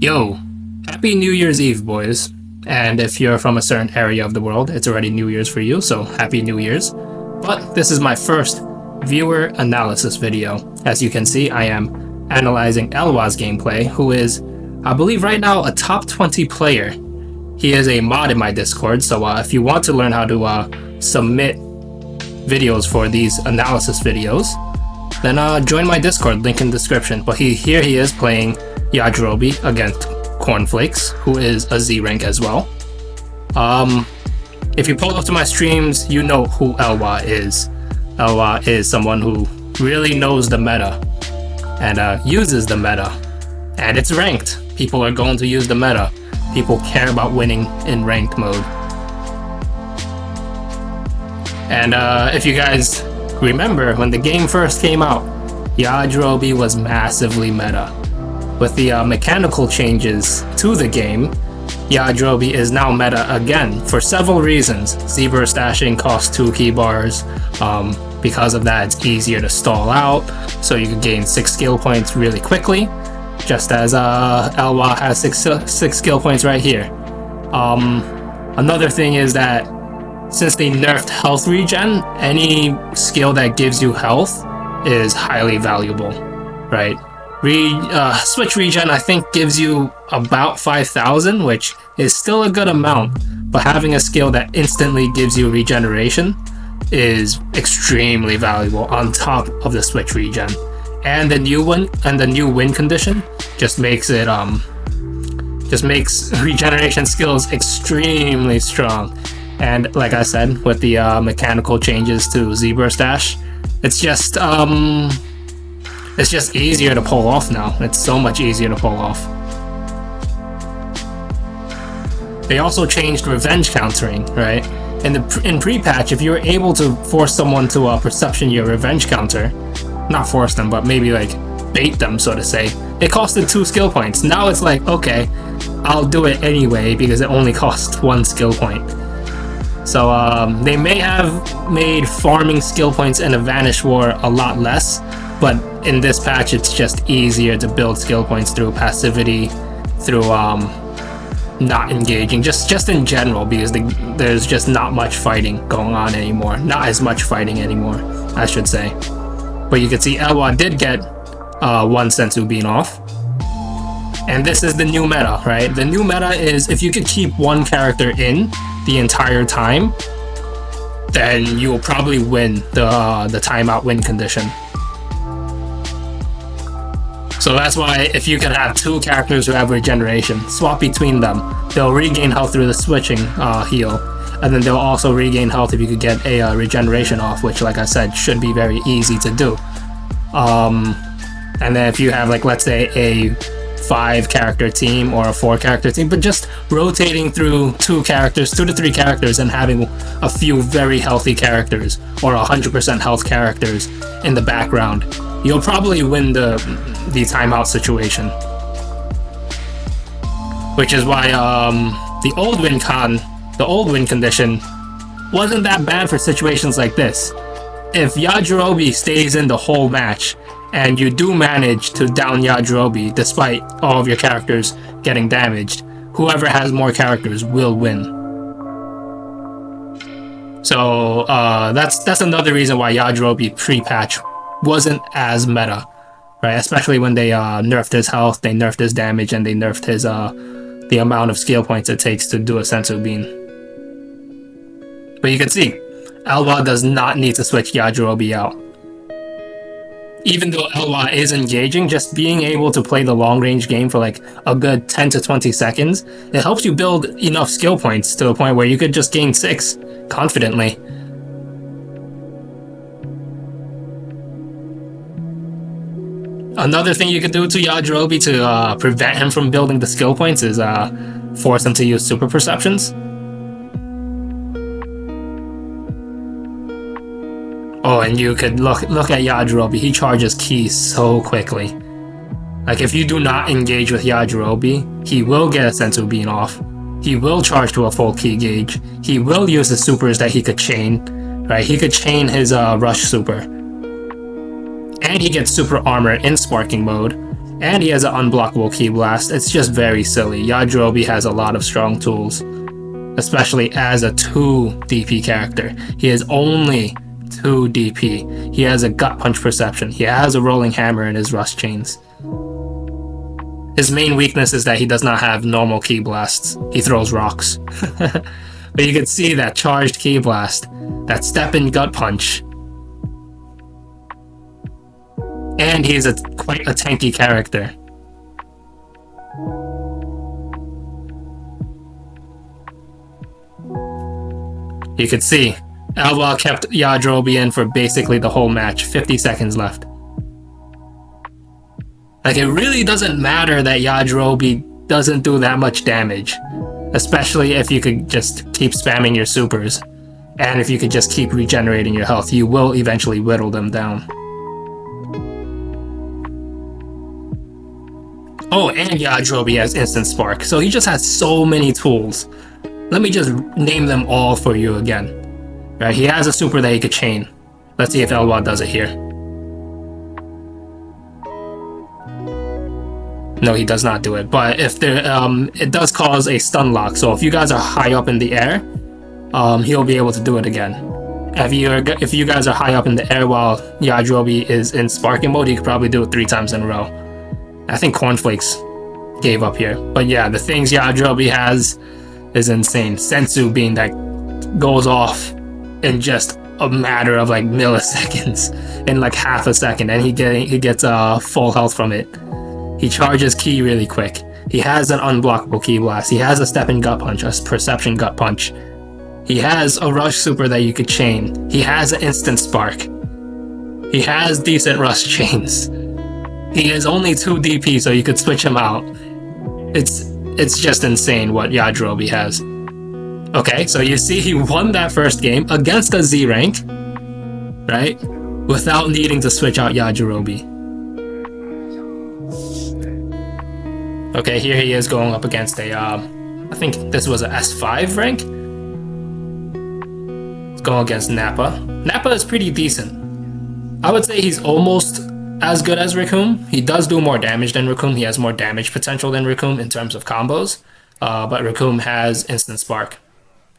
Yo, happy New Year's Eve, boys. And if you're from a certain area of the world, it's already New Year's for you, so happy New Year's. But this is my first viewer analysis video. As you can see, I am analyzing Elwa's gameplay, who is, I believe right now, a top 20 player. He is a mod in my Discord, so if you want to learn how to submit videos for these analysis videos, then join my Discord, link in description. But here he is playing Yajirobe against Cornflakes, who is a Z rank as well. If you pull up to my streams, you know who Elwa is. Elwa is someone who really knows the meta and uses the meta, and it's ranked. People are going to use the meta. People care about winning in ranked mode. And if you guys remember, when the game first came out, Yajirobe was massively meta. With the mechanical changes to the game, Yajirobe is now meta again for several reasons. Z-burst dashing costs 2 key bars. Because of that, it's easier to stall out, so you can gain 6 skill points really quickly, just as Elwa has 6 skill points right here. Another thing is that since they nerfed health regen, any skill that gives you health is highly valuable, right? Switch regen I think gives you about 5,000, which is still a good amount, but having a skill that instantly gives you regeneration is extremely valuable on top of the switch regen. And the new one and the new win condition just makes it regeneration skills extremely strong. And like I said, with the mechanical changes to Z-burst dash, it's just easier to pull off now. It's so much easier to pull off. They also changed revenge countering, right? In pre-patch, if you were able to force someone to perception your revenge counter, not force them, but maybe like bait them, so to say, it costed 2 skill points. Now it's like, okay, I'll do it anyway because it only costs 1 skill point. So they may have made farming skill points in a Vanish War a lot less, but in this patch it's just easier to build skill points through passivity, through not engaging, just in general, because there's just not much fighting going on anymore. Not as much fighting anymore, I should say. But you can see Elwa did get 1 Sensu Bean off. And this is the new meta, right? The new meta is if you could keep one character in the entire time, then you'll probably win the timeout win condition. So that's why if you can have 2 characters who have regeneration, swap between them. They'll regain health through the switching heal, and then they'll also regain health if you could get a regeneration off, which, like I said, should be very easy to do. And then if you have, like, let's say a 5 character team or a 4 character team, but just rotating through 2 to 3 characters and having a few very healthy characters or 100% health characters in the background, you'll probably win the timeout situation. Which is why the old win condition wasn't that bad for situations like this. If Yajirobe stays in the whole match and you do manage to down Yajirobe despite all of your characters getting damaged, whoever has more characters will win. So that's another reason why Yajirobe pre-patch wasn't as meta, right? Especially when they nerfed his health, they nerfed his damage, and they nerfed his the amount of skill points it takes to do a Sensu Bean. But you can see, Elwa does not need to switch Yajirobe out. Even though Elwa is engaging, just being able to play the long-range game for like a good 10 to 20 seconds, it helps you build enough skill points to a point where you could just gain 6 confidently. Another thing you could do to Yajirobe to prevent him from building the skill points is force him to use super perceptions. Oh, and you could look at Yajirobe. He charges keys so quickly. Like, if you do not engage with Yajirobe, he will get a Sensu Bean off. He will charge to a full key gauge. He will use the supers that he could chain, right? He could chain his rush super. And he gets super armor in sparking mode, And he has an unblockable Ki Blast. It's just very silly. Yajirobe has a lot of strong tools, especially as a 2 DP character. He is only 2 DP. He has a Gut Punch Perception. He has a Rolling Hammer in his Rust Chains. His main weakness is that he does not have normal Ki Blasts. He throws rocks. But you can see that charged Ki Blast, that step-in Gut Punch. And he's quite a tanky character. You could see, Elwa kept Yajirobe in for basically the whole match, 50 seconds left. Like, it really doesn't matter that Yajirobe doesn't do that much damage, especially if you could just keep spamming your supers, and if you could just keep regenerating your health, you will eventually whittle them down. Oh, and Yajirobe has Instant Spark, so he just has so many tools. Let me just name them all for you again. Right, he has a super that he could chain. Let's see if Elwa does it here. No, he does not do it, but if there, it does cause a stun lock, so if you guys are high up in the air, he'll be able to do it again. If you guys are high up in the air while Yajirobe is in sparking mode, he could probably do it 3 times in a row. I think Cornflakes gave up here. But yeah, the things Yajirobe has is insane. Sensu being that goes off in just a matter of like milliseconds, in like half a second, and he gets full health from it. He charges Ki really quick. He has an unblockable Ki Blast. He has a step-in Gut Punch, a Perception Gut Punch. He has a Rush Super that you could chain. He has an Instant Spark. He has decent Rush Chains. He is only 2 DP, so you could switch him out. It's just insane what Yajirobe has. Okay, so you see he won that first game against a Z rank, right? Without needing to switch out Yajirobe. Okay, here he is going up against a, I think this was a S5 rank? He's going against Nappa. Nappa is pretty decent. I would say he's almost as good as Recoome. He does do more damage than Recoome. He has more damage potential than Recoome in terms of combos. But Recoome has Instant Spark.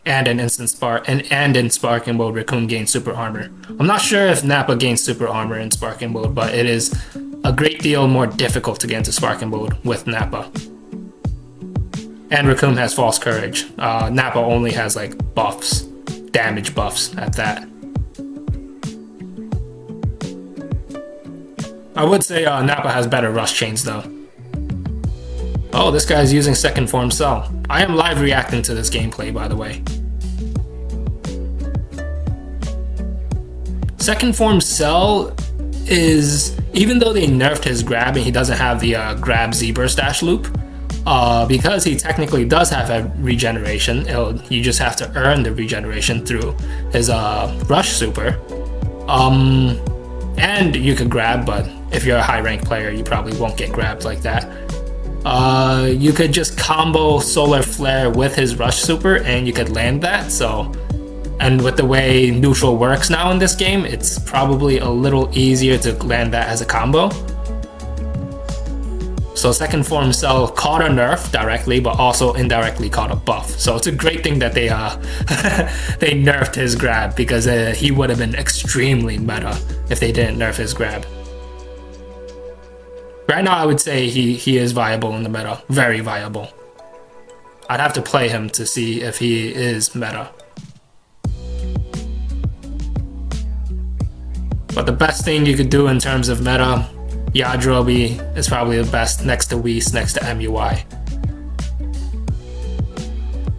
And an Instant Spark, and in Sparking mode, Recoome gains Super Armor. I'm not sure if Nappa gains Super Armor in Sparking mode, but it is a great deal more difficult to get into Sparking mode with Nappa. And Recoome has False Courage. Nappa only has like buffs, damage buffs at that. I would say Nappa has better Rush Chains though. Oh, this guy's using Second Form Cell. I am live reacting to this gameplay, by the way. Second Form Cell is, even though they nerfed his grab and he doesn't have the grab Z-burst dash loop, because he technically does have a regeneration, you just have to earn the regeneration through his Rush Super. And you could grab, but if you're a high rank player, you probably won't get grabbed like that. You could just combo Solar Flare with his Rush Super and you could land that, so... And with the way neutral works now in this game, it's probably a little easier to land that as a combo. So Second Form Cell caught a nerf directly, but also indirectly caught a buff. So it's a great thing that they they nerfed his grab, because he would have been extremely meta if they didn't nerf his grab. Right now I would say he is viable in the meta, very viable. I'd have to play him to see if he is meta. But the best thing you could do in terms of meta, Yajirobe is probably the best next to Whis, next to MUI.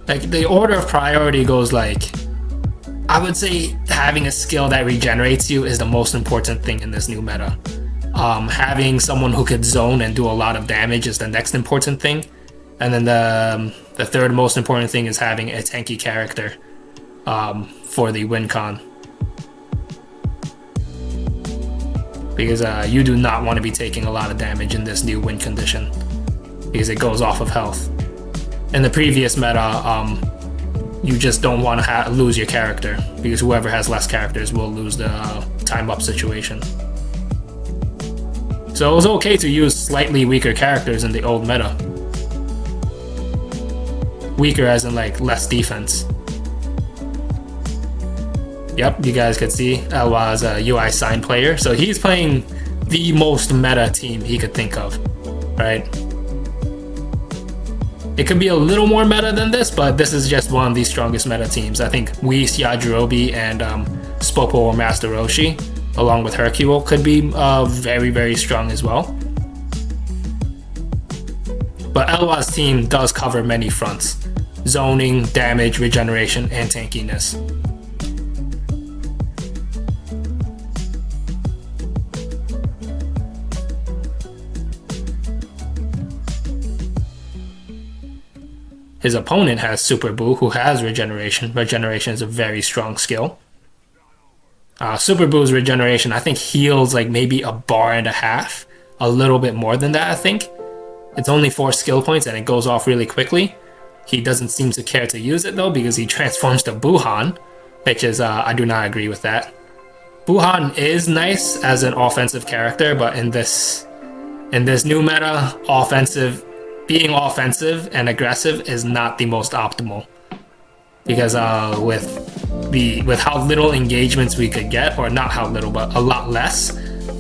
Like, the order of priority goes like, I would say having a skill that regenerates you is the most important thing in this new meta. Having someone who could zone and do a lot of damage is the next important thing. And then the third most important thing is having a tanky character for the win con. Because you do not want to be taking a lot of damage in this new win condition, because it goes off of health. In the previous meta, you just don't want to lose your character, because whoever has less characters will lose the time up situation. So So it was okay to use slightly weaker characters in the old meta. Weaker as in like less defense. Yep, you guys could see Elwa is a UI sign player, so he's playing the most meta team he could think of, right? It could be a little more meta than this, but this is just one of the strongest meta teams. I think Whis, Yajirobe, and Spopo or Master Roshi, along with Hercule, could be very, very strong as well. But Elwa's team does cover many fronts: zoning, damage, regeneration, and tankiness. His opponent has Super Boo, who has regeneration. Regeneration is a very strong skill. Super Boo's regeneration, I think, heals like maybe a bar and a half. A little bit more than that, I think. It's only 4 skill points and it goes off really quickly. He doesn't seem to care to use it though, because he transforms to Buhan, which is, I do not agree with that. Buhan is nice as an offensive character, but in this new meta, being offensive and aggressive is not the most optimal, because with how little engagements we could get, or not how little, but a lot less,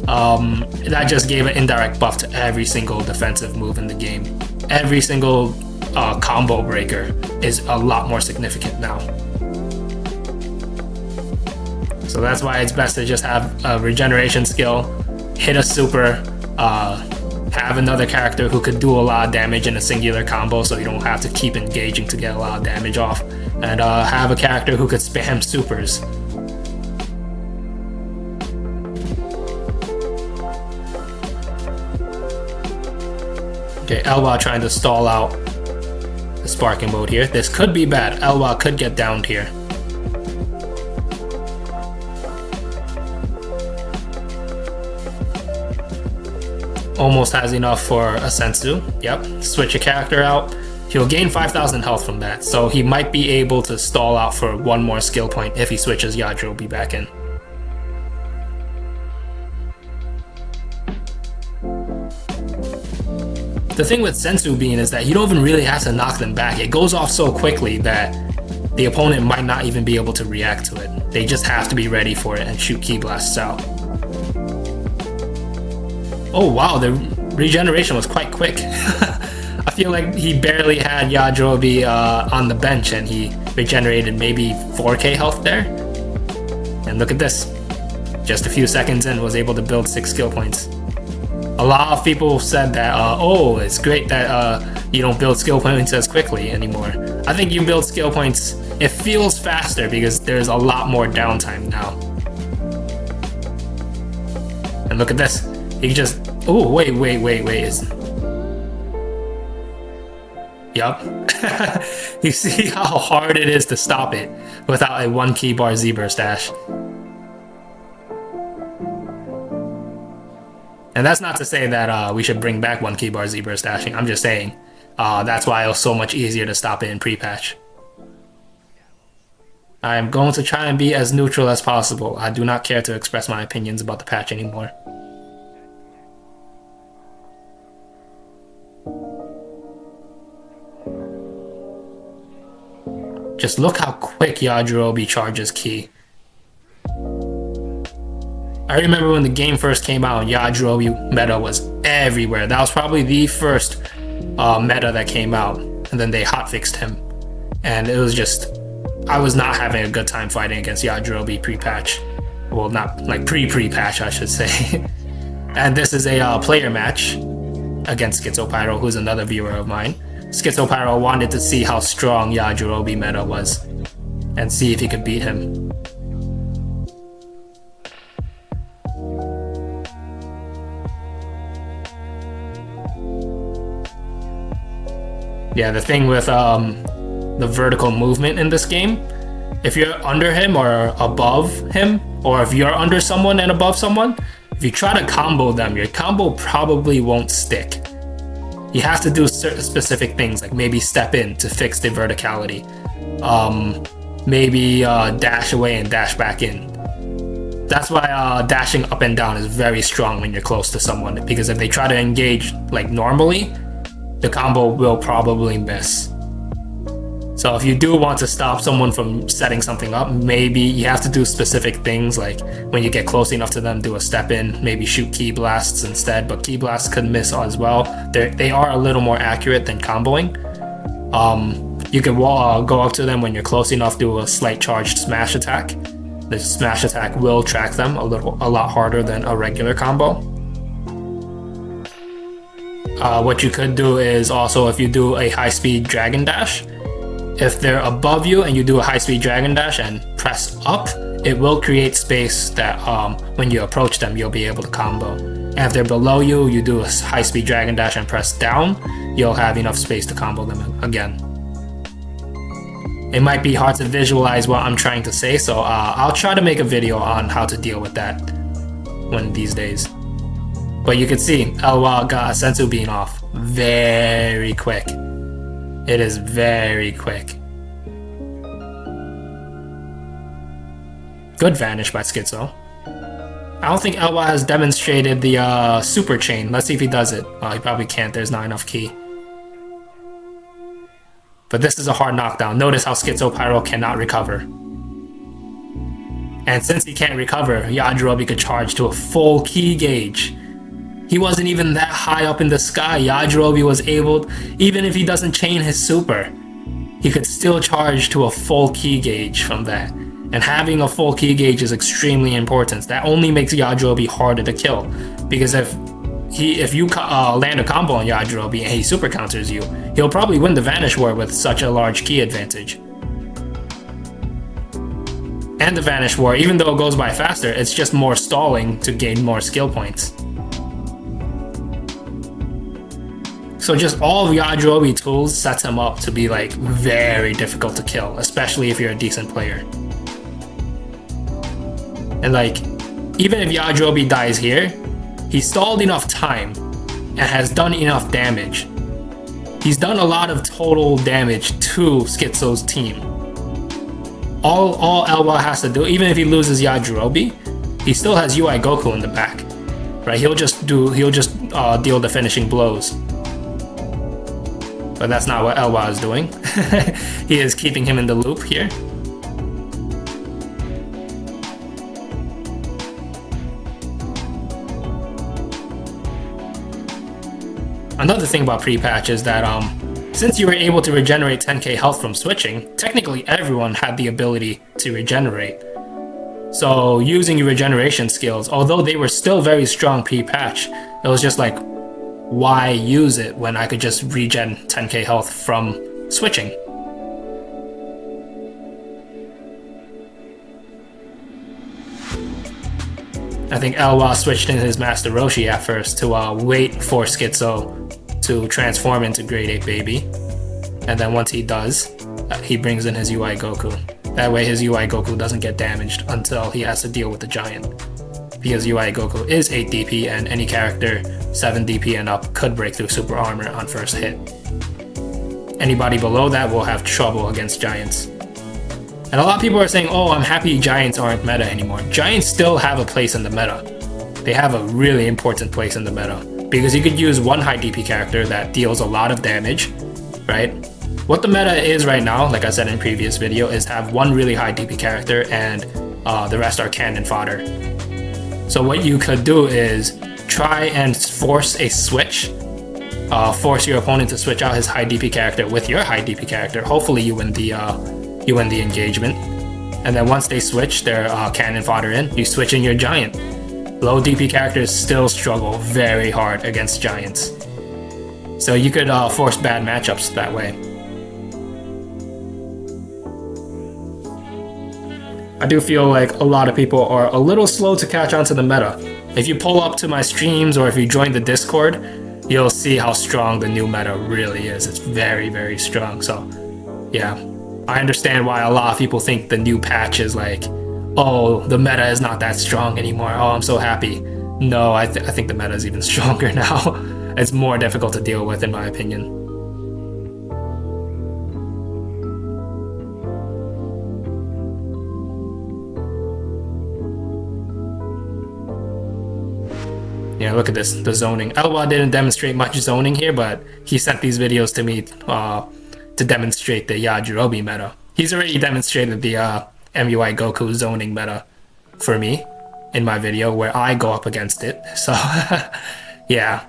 that just gave an indirect buff to every single defensive move in the game. Every single combo breaker is a lot more significant now. So that's why it's best to just have a regeneration skill, hit a super, have another character who could do a lot of damage in a singular combo, so you don't have to keep engaging to get a lot of damage off, and have a character who could spam supers. Okay, Elwa trying to stall out the sparking mode here. This could be bad. Elwa could get downed here. Almost has enough for a Sensu. Yep, switch a character out. He'll gain 5,000 health from that, so he might be able to stall out for one more skill point if he switches Yajirobe back in. The thing with Sensu Bean is that you don't even really have to knock them back. It goes off so quickly that the opponent might not even be able to react to it. They just have to be ready for it and shoot Ki Blasts out. Oh wow, the regeneration was quite quick. I feel like he barely had Yajirobe on the bench and he regenerated maybe 4k health there. And look at this. Just a few seconds in, was able to build 6 skill points. A lot of people said that, oh, it's great that you don't build skill points as quickly anymore. I think you build skill points, it feels faster because there's a lot more downtime now. And look at this. He just, oh, wait. Yup. You see how hard it is to stop it without a 1 key bar Z-burst dash. And that's not to say that we should bring back 1 key bar Z-burst dashing. I'm just saying that's why it was so much easier to stop it in pre-patch. I am going to try and be as neutral as possible. I do not care to express my opinions about the patch anymore. Just look how quick Yajirobe charges Ki. I remember when the game first came out, Yajirobe meta was everywhere. That was probably the first meta that came out, and then they hotfixed him. And it was just, I was not having a good time fighting against Yajirobe pre-patch. Well, not like pre-patch, I should say. And this is a player match against Schizopyro, who's another viewer of mine. Schizopyro wanted to see how strong Yajirobe meta was and see if he could beat him. Yeah, the thing with the vertical movement in this game, if you're under him or above him, or if you're under someone and above someone, if you try to combo them, your combo probably won't stick. You have to do certain specific things, like maybe step in to fix the verticality. Maybe dash away and dash back in. That's why dashing up and down is very strong when you're close to someone, because if they try to engage like normally, the combo will probably miss. So if you do want to stop someone from setting something up, maybe you have to do specific things, like when you get close enough to them, do a step in, maybe shoot ki blasts instead, but ki blasts could miss as well. They are a little more accurate than comboing. You can go up to them when you're close enough, do a slight charged smash attack. The smash attack will track them a lot harder than a regular combo. What you could do is also, if you do a high-speed dragon dash, if they're above you and you do a high-speed dragon dash and press up, it will create space that when you approach them, you'll be able to combo. And if they're below you, you do a high-speed dragon dash and press down, you'll have enough space to combo them again. It might be hard to visualize what I'm trying to say, so I'll try to make a video on how to deal with that one of these days. But you can see, Elwa got a Senzu Bean off very quick. It is very quick. Good vanish by Schizo. I don't think Elwa has demonstrated the super chain. Let's see if he does it. Well, he probably can't, there's not enough ki. But this is a hard knockdown. Notice how Schizo Pyro cannot recover. And since he can't recover, Yajirobe could charge to a full ki gauge. He wasn't even that high up in the sky. Yajirobe was able, even if he doesn't chain his super, he could still charge to a full ki gauge from that. And having a full ki gauge is extremely important. That only makes Yajirobe harder to kill. Because if you land a combo on Yajirobe and he super counters you, he'll probably win the Vanish War with such a large ki advantage. And the Vanish War, even though it goes by faster, it's just more stalling to gain more skill points. So just all of Yajirobe tools sets him up to be like very difficult to kill, especially if you're a decent player. And like, even if Yajirobe dies here, he stalled enough time and has done enough damage. He's done a lot of total damage to Schizo's team. All Elwa has to do, even if he loses Yajirobe, he still has UI Goku in the back, right? He'll just deal the finishing blows. But that's not what Elwa is doing. He is keeping him in the loop here. Another thing about pre-patch is that since you were able to regenerate 10k health from switching, technically everyone had the ability to regenerate. So using your regeneration skills, although they were still very strong pre-patch, it was just like, why use it when I could just regen 10k health from switching? I think Elwa switched in his Master Roshi at first to wait for Schizo to transform into Grade 8 Baby. And then once he does, he brings in his UI Goku. That way his UI Goku doesn't get damaged until he has to deal with the giant. Because UI Goku is 8 DP and any character 7 DP and up could break through super armor on first hit. Anybody below that will have trouble against giants. And a lot of people are saying, oh, I'm happy giants aren't meta anymore. Giants still have a place in the meta. They have a really important place in the meta. Because you could use one high DP character that deals a lot of damage, right? What the meta is right now, like I said in previous video, is have one really high DP character and the rest are cannon fodder. So what you could do is try and force a switch. Force your opponent to switch out his high DP character with your high DP character. Hopefully you win the engagement. And then once they switch their cannon fodder in, you switch in your giant. Low DP characters still struggle very hard against giants. So you could force bad matchups that way. I do feel like a lot of people are a little slow to catch on to the meta. If you pull up to my streams or if you join the Discord, you'll see how strong the new meta really is. It's very, very strong. So yeah, I understand why a lot of people think the new patch is like, oh, the meta is not that strong anymore. Oh, I'm so happy. No, I think the meta is even stronger now. It's more difficult to deal with in my opinion. Yeah, look at this, the zoning. Elwa didn't demonstrate much zoning here, but he sent these videos to me to demonstrate the Yajirobe meta. He's already demonstrated the MUI Goku zoning meta for me in my video where I go up against it. So yeah.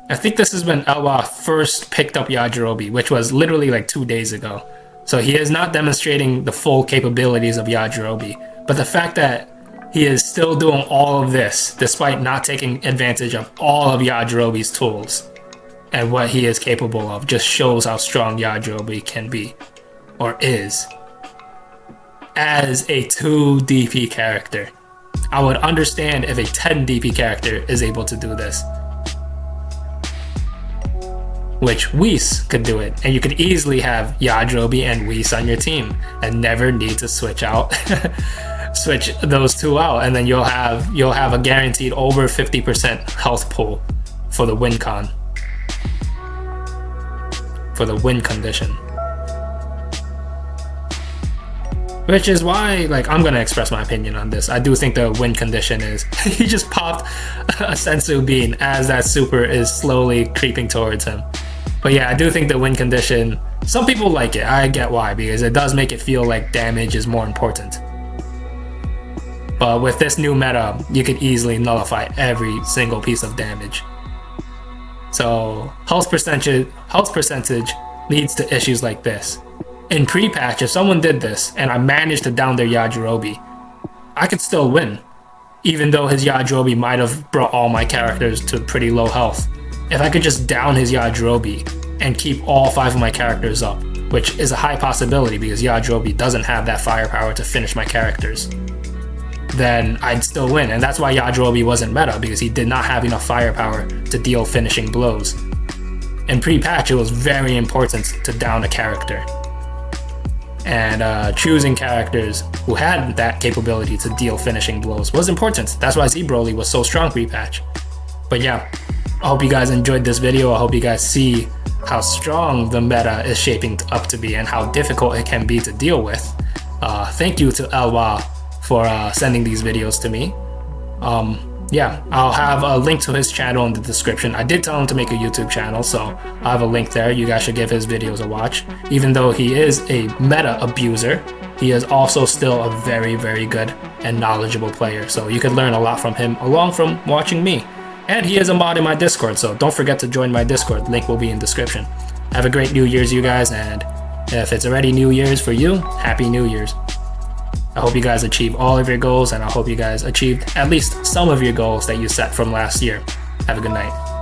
I think this is when Elwa first picked up Yajirobe, which was literally like 2 days ago. So he is not demonstrating the full capabilities of Yajirobe. But the fact that he is still doing all of this, despite not taking advantage of all of Yajirobe's tools and what he is capable of, just shows how strong Yajirobe can be, or is. As a 2 DP character, I would understand if a 10 DP character is able to do this. Which Whis could do it, and you could easily have Yajirobe and Whis on your team and never need to switch out switch those two out, and then you'll have a guaranteed over 50% health pool for the win con, for the win condition. Which is why, like, I'm gonna express my opinion on this. I do think the win condition is he just popped a Sensu Bean as that super is slowly creeping towards him. But yeah, I do think the win condition, some people like it. I get why, because it does make it feel like damage is more important. But with this new meta, you could easily nullify every single piece of damage. So health percentage leads to issues like this. In pre-patch, if someone did this and I managed to down their Yajirobe, I could still win, even though his Yajirobe might have brought all my characters to pretty low health. If I could just down his Yajirobe and keep all 5 of my characters up, which is a high possibility because Yajirobe doesn't have that firepower to finish my characters, then I'd still win. And that's why Yajirobe wasn't meta, because he did not have enough firepower to deal finishing blows. In pre-patch, it was very important to down a character. And choosing characters who had that capability to deal finishing blows was important. That's why Z-Broly was so strong pre-patch. But yeah, I hope you guys enjoyed this video. I hope you guys see how strong the meta is shaping up to be and how difficult it can be to deal with. Thank you to Elwa for sending these videos to me. Yeah, I'll have a link to his channel in the description. I did tell him to make a YouTube channel, so I'll have a link there. You guys should give his videos a watch. Even though he is a meta abuser, he is also still a very, very good and knowledgeable player. So you could learn a lot from him along from watching me. And he is a mod in my Discord, so don't forget to join my Discord. Link will be in description. Have a great New Year's, you guys, and if it's already New Year's for you, Happy New Year's. I hope you guys achieve all of your goals, and I hope you guys achieved at least some of your goals that you set from last year. Have a good night.